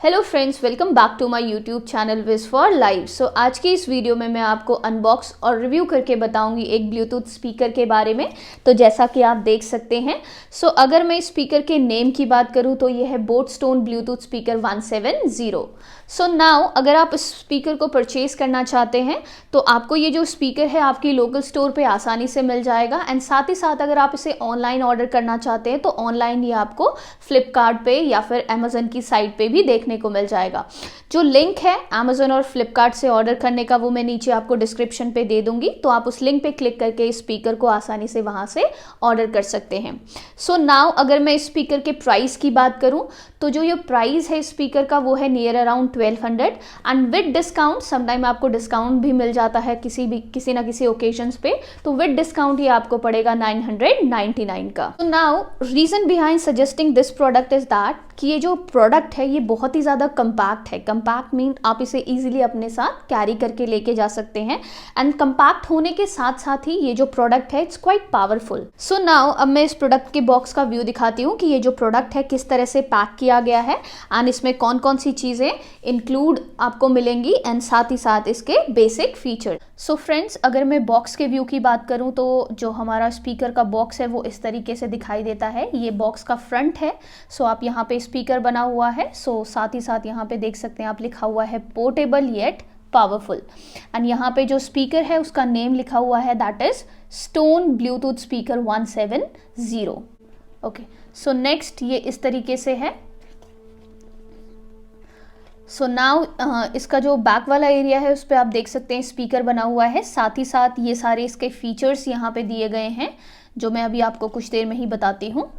Hello friends, welcome back to my YouTube channel wiz for life. So आज की इस video में मैं आपको अनबॉक्स और रिव्यू करके बताऊंगी एक ब्लूटूथ स्पीकर के बारे में। तो जैसा कि आप देख सकते हैं, अगर मैं इस स्पीकर के नेम की बात करूं तो यह है बोटस्टोन ब्लूटूथ स्पीकर 170। नाउ अगर आप इस स्पीकर को परचेज करना चाहते हैं तो आपको ये जो स्पीकर है आपकी लोकल स्टोर पे आसानी से मिल जाएगा। एंड साथ ही साथ अगर आप इसे ऑनलाइन ऑर्डर करना चाहते हैं तो ऑनलाइन ये आपको फ्लिपकार्ट पे या फिर अमेजन की साइट पे भी देखने को मिल जाएगा। जो लिंक है अमेजन और फ्लिपकार्ट से ऑर्डर करने का वो मैं नीचे आपको डिस्क्रिप्शन पे दे दूंगी, तो आप उस लिंक पे क्लिक करके इस स्पीकर को आसानी से वहां से ऑर्डर कर सकते हैं। नाउ अगर मैं इस स्पीकर के प्राइस की बात करूं तो जो ये प्राइस है स्पीकर का वो है near around 1200 and with discount sometime आपको डिस्काउंट भी मिल जाता है किसी ना किसी ओकेजन्स पे, तो विद डिस्काउंट ये आपको पड़ेगा 999 का। Now reason behind suggesting this product is that कि ये जो प्रोडक्ट है ये बहुत ही ज़्यादा कंपैक्ट है। कंपैक्ट मीन आप इसे इजीली अपने साथ कैरी करके लेके जा सकते हैं एंड कंपैक्ट होने के साथ साथ ही ये जो प्रोडक्ट है इट्स क्वाइट पावरफुल। नाउ अब मैं इस प्रोडक्ट के बॉक्स का व्यू दिखाती हूँ कि ये जो प्रोडक्ट है किस तरह से पैक किया गया है एंड इसमें कौन कौन सी चीज़ें इंक्लूड आपको मिलेंगी एंड साथ ही साथ इसके बेसिक फीचर। फ्रेंड्स, अगर मैं बॉक्स के व्यू की बात करूं तो जो हमारा स्पीकर का बॉक्स है वो इस तरीके से दिखाई देता है। ये बॉक्स का फ्रंट है। आप यहाँ पे स्पीकर बना हुआ है। साथ ही साथ यहाँ पे देख सकते हैं आप लिखा हुआ है पोर्टेबल येट पावरफुल एंड यहाँ पे जो स्पीकर है उसका नेम लिखा हुआ है that is stone Bluetooth speaker 170। Okay, next ये इस तरीके से है। नाउ इसका जो बैक वाला एरिया है उस पर आप देख सकते हैं स्पीकर बना हुआ है। साथ ही साथ ये सारे इसके फीचर्स यहाँ पे दिए गए हैं जो मैं अभी आपको कुछ देर में ही बताती हूँ।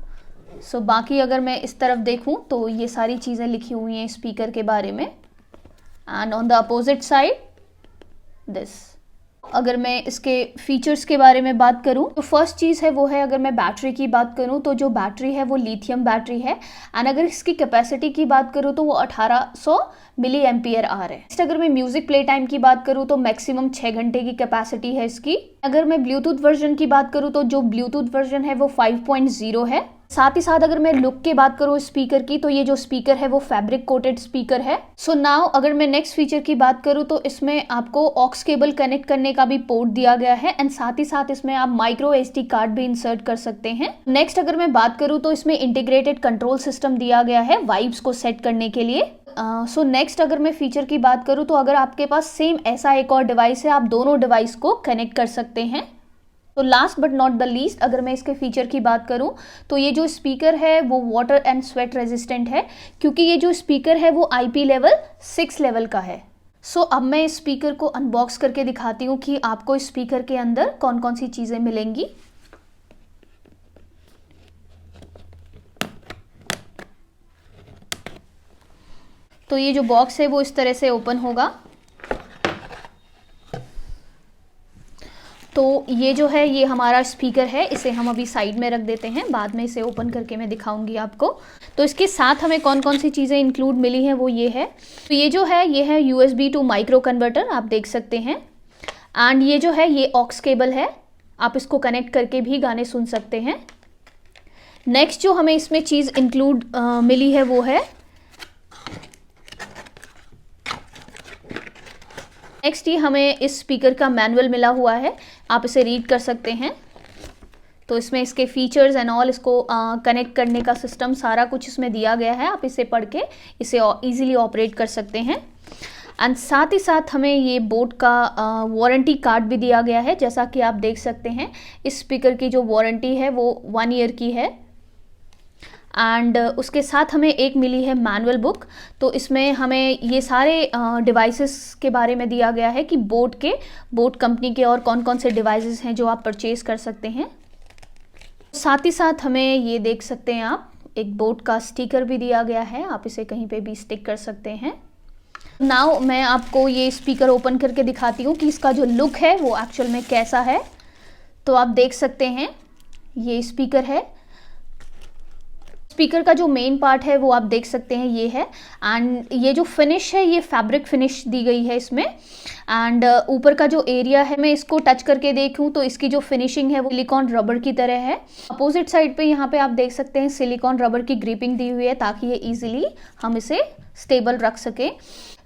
बाकी अगर मैं इस तरफ देखूँ तो ये सारी चीज़ें लिखी हुई हैं स्पीकर के बारे में and on the opposite side this. अगर मैं इसके फीचर्स के बारे में बात करूं तो फर्स्ट चीज़ है वो है, अगर मैं बैटरी की बात करूं तो जो बैटरी है वो लिथियम बैटरी है एंड अगर इसकी कैपेसिटी की बात करूं तो वो 1800 मिली एम्पियर आर है। नेक्स्ट अगर मैं म्यूजिक प्ले टाइम की बात करूं तो मैक्सिमम 6 घंटे की कैपेसिटी है इसकी। अगर मैं ब्लूटूथ वर्जन की बात करूं तो जो ब्लूटूथ वर्जन है वो 5.0 है। साथ ही साथ अगर मैं लुक की बात करूँ स्पीकर की तो ये जो स्पीकर है वो फैब्रिक कोटेड स्पीकर है। नाउ अगर मैं नेक्स्ट फीचर की बात करूँ तो इसमें आपको ऑक्स केबल कनेक्ट करने का भी पोर्ट दिया गया है एंड साथ ही साथ इसमें आप माइक्रो एसडी कार्ड भी इंसर्ट कर सकते हैं। नेक्स्ट अगर मैं बात करूँ तो इसमें इंटीग्रेटेड कंट्रोल सिस्टम दिया गया है वाइब्स को सेट करने के लिए। नेक्स्ट अगर मैं फीचर की बात करूँ तो अगर आपके पास सेम ऐसा एक और डिवाइस है आप दोनों डिवाइस को कनेक्ट कर सकते हैं। Last but not the least अगर मैं इसके फीचर की बात करूं तो ये जो स्पीकर है वो वाटर एंड स्वेट रेजिस्टेंट है क्योंकि ये जो स्पीकर है वो IP लेवल 6 लेवल का है। अब मैं इस स्पीकर को अनबॉक्स करके दिखाती हूँ कि आपको इस स्पीकर के अंदर कौन कौन सी चीज़ें मिलेंगी। तो ये जो बॉक्स है वो इस तरह से ओपन होगा। तो ये जो है ये हमारा स्पीकर है, इसे हम अभी साइड में रख देते हैं, बाद में इसे ओपन करके मैं दिखाऊंगी आपको। तो इसके साथ हमें कौन कौन सी चीज़ें इंक्लूड मिली हैं वो ये है। तो ये जो है ये है USB टू माइक्रो कन्वर्टर, आप देख सकते हैं। एंड ये जो है ये ऑक्स केबल है, आप इसको कनेक्ट करके भी गाने सुन सकते हैं। नेक्स्ट जो हमें इसमें चीज़ इंक्लूड मिली है वो है नेक्स्ट ये हमें इस स्पीकर का मैनुअल मिला हुआ है, आप इसे रीड कर सकते हैं। तो इसमें इसके फीचर्स एंड ऑल, इसको कनेक्ट करने का सिस्टम सारा कुछ इसमें दिया गया है, आप इसे पढ़ के इसे इजीली ऑपरेट कर सकते हैं। एंड साथ ही साथ हमें ये बोट का वारंटी कार्ड भी दिया गया है। जैसा कि आप देख सकते हैं इस स्पीकर की जो वारंटी है वो 1 ईयर की है एंड उसके साथ हमें एक मिली है मैनुअल बुक। तो इसमें हमें ये सारे डिवाइसेस के बारे में दिया गया है कि बोट कंपनी के और कौन कौन से डिवाइसेस हैं जो आप परचेज कर सकते हैं। साथ ही साथ हमें ये देख सकते हैं आप एक बोट का स्टिकर भी दिया गया है, आप इसे कहीं पे भी स्टिक कर सकते हैं। नाउ मैं आपको ये स्पीकर ओपन करके दिखाती हूँ कि इसका जो लुक है वो एक्चुअल में कैसा है। तो आप देख सकते हैं ये स्पीकर है। स्पीकर का जो मेन पार्ट है वो आप देख सकते हैं ये है एंड ये जो फिनिश है ये फैब्रिक फिनिश दी गई है इसमें। एंड ऊपर का जो एरिया है मैं इसको टच करके देखूं तो इसकी जो फिनिशिंग है वो सिलिकॉन रबर की तरह है। अपोजिट साइड पे यहाँ पे आप देख सकते हैं सिलिकॉन रबर की ग्रिपिंग दी हुई है ताकि ये इजीली हम इसे स्टेबल रख सके।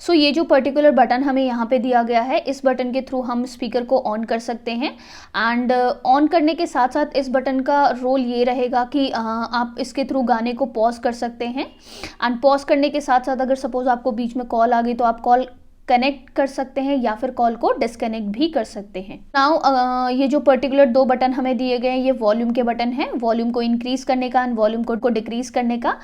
सो ये जो पर्टिकुलर बटन हमें यहाँ पे दिया गया है, इस बटन के थ्रू हम स्पीकर को ऑन कर सकते हैं। एंड ऑन करने के साथ साथ इस बटन का रोल ये रहेगा कि आप इसके थ्रू गाने को पॉज कर सकते हैं। एंड पॉज करने के साथ साथ अगर सपोज आपको बीच में कॉल आ गई तो आप कॉल कनेक्ट कर सकते हैं या फिर कॉल को डिस्कनेक्ट भी कर सकते हैं। नाउ ये जो पर्टिकुलर 2 बटन हमें दिए गए हैं, ये वॉल्यूम के बटन हैं, वॉल्यूम को इंक्रीज करने का एंड वॉल्यूम को डिक्रीज करने का।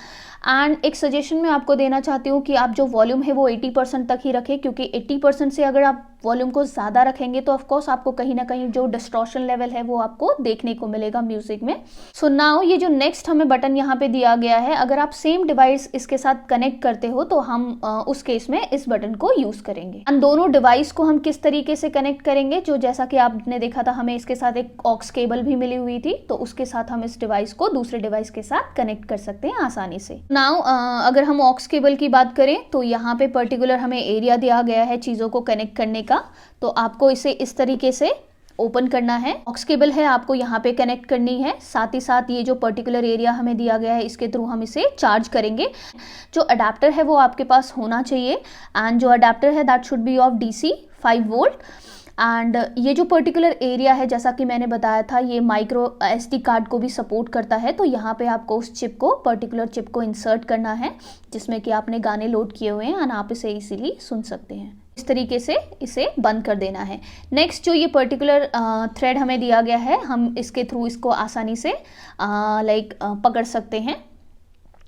एंड एक सजेशन मैं आपको देना चाहती हूँ कि आप जो वॉल्यूम है वो 80% तक ही रखें, क्योंकि 80% से अगर आप वॉल्यूम को ज़्यादा रखेंगे तो ऑफकोर्स आपको कहीं ना कहीं जो डिस्टॉर्शन लेवल है वो आपको देखने को मिलेगा म्यूजिक में। सो नाउ ये जो नेक्स्ट हमें बटन यहाँ पे दिया गया है, अगर आप सेम डिवाइस इसके साथ कनेक्ट करते हो तो हम उस केस में इस बटन को यूज करेंगे। एंड दोनों डिवाइस को हम किस तरीके से कनेक्ट करेंगे, जो जैसा कि आपने देखा था हमें इसके साथ एक ऑक्स केबल भी मिली हुई थी, तो उसके साथ हम इस डिवाइस को दूसरे डिवाइस के साथ कनेक्ट कर सकते हैं आसानी से। नाउ अगर हम ऑक्स केबल की बात करें तो यहाँ पे पर्टिकुलर हमें एरिया दिया गया है चीज़ों को कनेक्ट करने का, तो आपको इसे इस तरीके से ओपन करना है। ऑक्स केबल है आपको यहाँ पे कनेक्ट करनी है, साथ ही साथ ये जो पर्टिकुलर एरिया हमें दिया गया है इसके थ्रू हम इसे चार्ज करेंगे। जो अडेप्टर है वो आपके पास होना चाहिए, एंड जो अडेप्टर है that should be of DC 5 volt. And ये जो पर्टिकुलर एरिया है, जैसा कि मैंने बताया था, ये माइक्रो SD कार्ड को भी सपोर्ट करता है, तो यहाँ पे आपको उस चिप को, पर्टिकुलर चिप को इंसर्ट करना है जिसमें कि आपने गाने लोड किए हुए हैं, एंड आप इसे इजीली सुन सकते हैं। इस तरीके से इसे बंद कर देना है। नेक्स्ट जो ये पर्टिकुलर थ्रेड हमें दिया गया है, हम इसके थ्रू इसको आसानी से पकड़ सकते हैं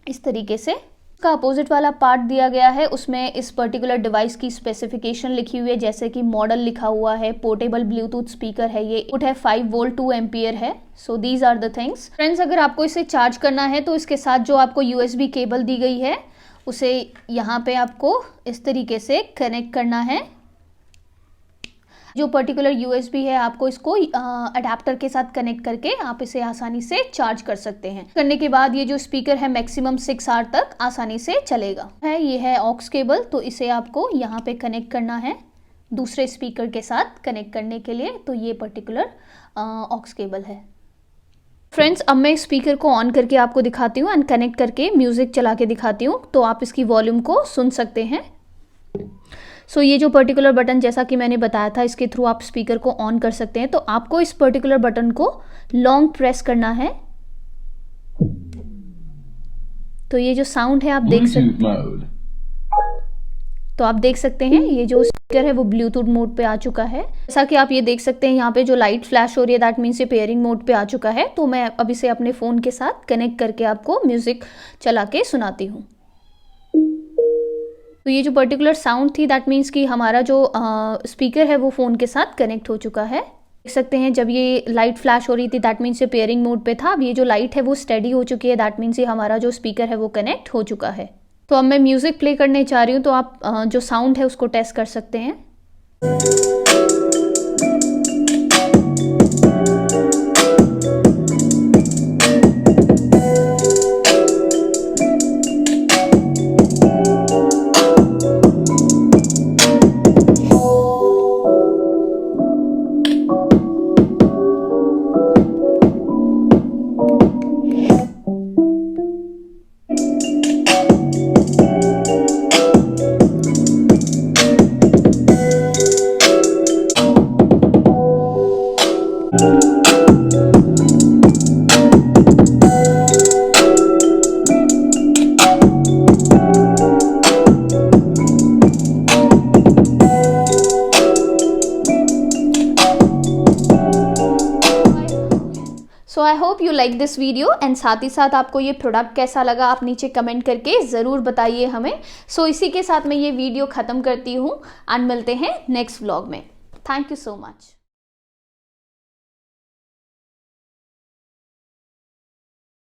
इस तरीके से। का अपोजिट वाला पार्ट दिया गया है, उसमें इस पर्टिकुलर डिवाइस की स्पेसिफिकेशन लिखी हुई है, जैसे कि मॉडल लिखा हुआ है, पोर्टेबल ब्लूटूथ स्पीकर है, ये इनपुट है 5 वोल्ट 2 एम्पियर है। So these are the things. Friends, अगर आपको इसे चार्ज करना है तो इसके साथ जो आपको USB केबल दी गई है उसे यहाँ पे आपको इस तरीके से कनेक्ट करना है। जो पर्टिकुलर USB है आपको इसको अडेप्टर के साथ कनेक्ट करके आप इसे आसानी से चार्ज कर सकते हैं। करने के बाद ये जो स्पीकर है मैक्सिमम 6 आवर तक आसानी से चलेगा। ये है ऑक्स केबल, तो इसे आपको यहाँ पे कनेक्ट करना है दूसरे स्पीकर के साथ कनेक्ट करने के लिए। तो ये पर्टिकुलर ऑक्स केबल है। फ्रेंड्स, अब मैं स्पीकर को ऑन करके आपको दिखाती हूँ एंड कनेक्ट करके म्यूजिक चला के दिखाती हूँ, तो आप इसकी वॉल्यूम को सुन सकते हैं। सो ये जो पर्टिकुलर बटन, जैसा कि मैंने बताया था, इसके थ्रू आप स्पीकर को ऑन कर सकते हैं। तो आपको इस पर्टिकुलर बटन को लॉन्ग प्रेस करना है, तो ये जो साउंड है आप देख सकते हैं। तो आप देख सकते हैं ये जो स्पीकर है वो ब्लूटूथ मोड पे आ चुका है। जैसा कि आप ये देख सकते हैं यहाँ पे जो लाइट फ्लैश हो रही है दैट मीन्स ये पेयरिंग मोड पे आ चुका है। तो मैं अब इसे अपने फ़ोन के साथ कनेक्ट करके आपको म्यूज़िक चला के सुनाती हूँ। तो ये जो पर्टिकुलर साउंड थी दैट मीन्स कि हमारा जो स्पीकर है वो फ़ोन के साथ कनेक्ट हो चुका है। देख सकते हैं जब ये लाइट फ्लैश हो रही थी दैट मीन्स ये पेयरिंग मोड पे था। अब ये जो लाइट है वो स्टेडी हो चुकी है दैट मीन्स ये हमारा जो स्पीकर है वो कनेक्ट हो चुका है। तो अब मैं म्यूज़िक प्ले करने जा रही हूँ, तो आप जो साउंड है उसको टेस्ट कर सकते हैं। So I hope you like this video and साथ ही साथ आपको ये प्रोडक्ट कैसा लगा आप नीचे कमेंट करके ज़रूर बताइए हमें। सो इसी के साथ मैं ये वीडियो ख़त्म करती हूँ एंड मिलते हैं नेक्स्ट व्लॉग में। Thank you so much.